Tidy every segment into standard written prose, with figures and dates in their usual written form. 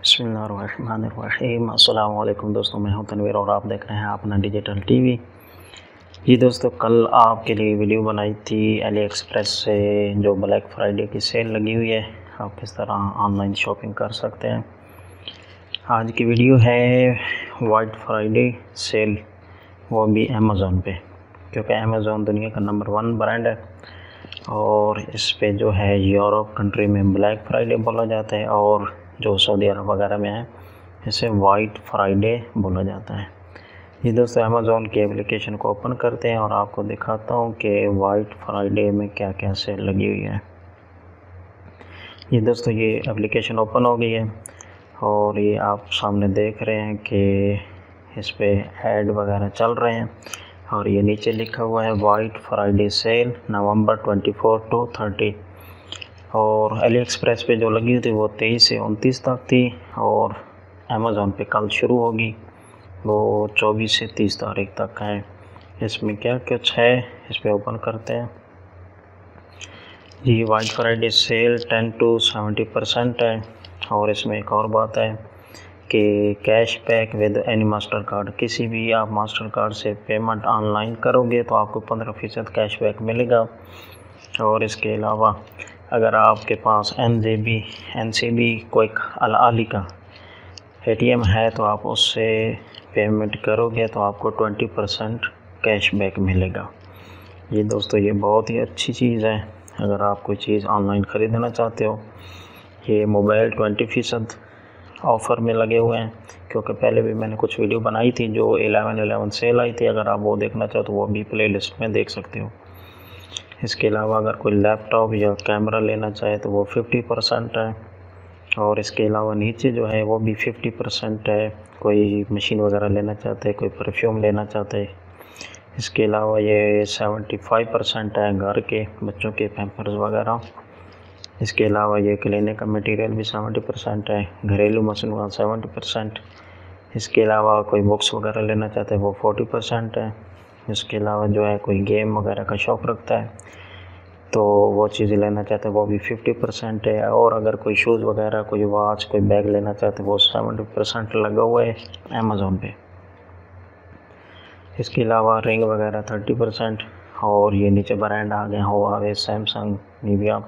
बिस्मिल्लाहिर्रहमानिर्रहीम। अस्सलाम वालेकुम दोस्तों, मैं हूं तनवीर और आप देख रहे हैं अपना डिजिटल टीवी। जी दोस्तों, कल आपके लिए वीडियो बनाई थी अली एक्सप्रेस से जो ब्लैक फ्राइडे की सेल लगी हुई है, आप किस तरह ऑनलाइन शॉपिंग कर सकते हैं। आज की वीडियो है वाइट फ्राइडे सेल, वो भी अमेज़ॉन पे, क्योंकि अमेज़ॉन दुनिया का नंबर 1 ब्रांड है और इस पे जो है यूरोप कंट्री में ब्लैक फ्राइडे बोला जाता है और जो सऊदी अरब वगैरह में है इसे वाइट फ्राइडे बोला जाता है। ये दोस्तों अमेज़ॉन की एप्लीकेशन को ओपन करते हैं और आपको दिखाता हूँ कि वाइट फ्राइडे में क्या क्या सेल लगी हुई है। ये दोस्तों ये एप्लीकेशन ओपन हो गई है और ये आप सामने देख रहे हैं कि इस पे ऐड वगैरह चल रहे हैं और ये नीचे लिखा हुआ है white Friday sale November 24 to 30। और अली एक्सप्रेस पे जो लगी हुई थी वो 23 से 29 तक थी और अमेज़ॉन पे कल शुरू होगी, वो 24 से 30 तारीख तक है। इसमें क्या कुछ है इस पे ओपन करते हैं। ये वाइट फ्राइडे सेल 10 to 70% है और इसमें एक और बात है कि cash back with any master card, किसी भी आप मास्टर कार्ड से पेमेंट ऑनलाइन करोगे तो आपको 15% कैश बैक मिलेगा। और इसके अलावा अगर आपके पास NCB कोई अली का ATM है तो आप उससे पेमेंट करोगे तो आपको 20% कैश बैक मिलेगा। ये दोस्तों ये बहुत ही अच्छी चीज़ है अगर आप कोई चीज़ ऑनलाइन ख़रीदना चाहते हो। ये मोबाइल 20% ऑफ़र में लगे हुए हैं, क्योंकि पहले भी मैंने कुछ वीडियो बनाई थी जो 11/11 सेल आई थी, अगर आप वो देखना चाहो तो वो भी प्लेलिस्ट में देख सकते हो। इसके अलावा अगर कोई लैपटॉप या कैमरा लेना चाहे तो वो 50% है और इसके अलावा नीचे जो है वो भी 50% है। कोई मशीन वगैरह लेना चाहते हैं, कोई परफ्यूम लेना चाहते हैं। इसके अलावा ये 75% है घर के बच्चों के पैम्पर्स वगैरह। इसके अलावा ये क्लीनिंग का मटेरियल भी 70% है, घरेलू मसनूआत 70%। इसके अलावा कोई बुक्स वगैरह लेना चाहते हैं वो 40% है। इसके अलावा जो है कोई गेम वगैरह का शौक़ रखता है तो वो चीज़ें लेना चाहते हैं वो भी 50% है। और अगर कोई शूज़ वगैरह, कोई वॉच, कोई बैग लेना चाहते हैं वो 70% लगा हुआ है अमेज़ॉन पे। इसके अलावा रिंग वगैरह 30% और ये नीचे ब्रांड आ गए हुआवे, सैमसंग, निविया।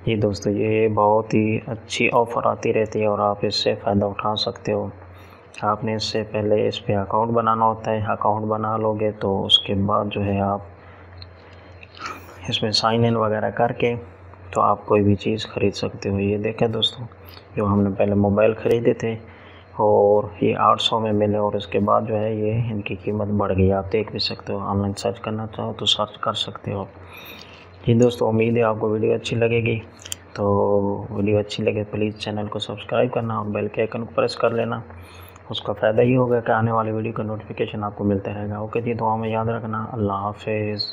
ये दोस्तों ये बहुत ही अच्छी ऑफ़र आती रहती है और आप इससे फ़ायदा उठा सकते हो। आपने इससे पहले इस पे अकाउंट बनाना होता है, अकाउंट बना लोगे तो उसके बाद जो है आप इसमें साइन इन वगैरह करके तो आप कोई भी चीज़ ख़रीद सकते हो। ये देखें दोस्तों, जो हमने पहले मोबाइल ख़रीदे थे और ये 800 में मिले और इसके बाद जो है ये इनकी कीमत बढ़ गई, आप देख भी सकते हो। ऑनलाइन सर्च करना चाहो तो सर्च कर सकते हो। जी दोस्तों, उम्मीद है आपको वीडियो अच्छी लगेगी। तो वीडियो अच्छी लगे प्लीज़ चैनल को सब्सक्राइब करना और बेल के आइकन को प्रेस कर लेना। उसका फ़ायदा ये होगा कि आने वाली वीडियो का नोटिफिकेशन आपको मिलता रहेगा। ओके जी, दुआ में याद रखना। अल्लाह हाफ़िज़।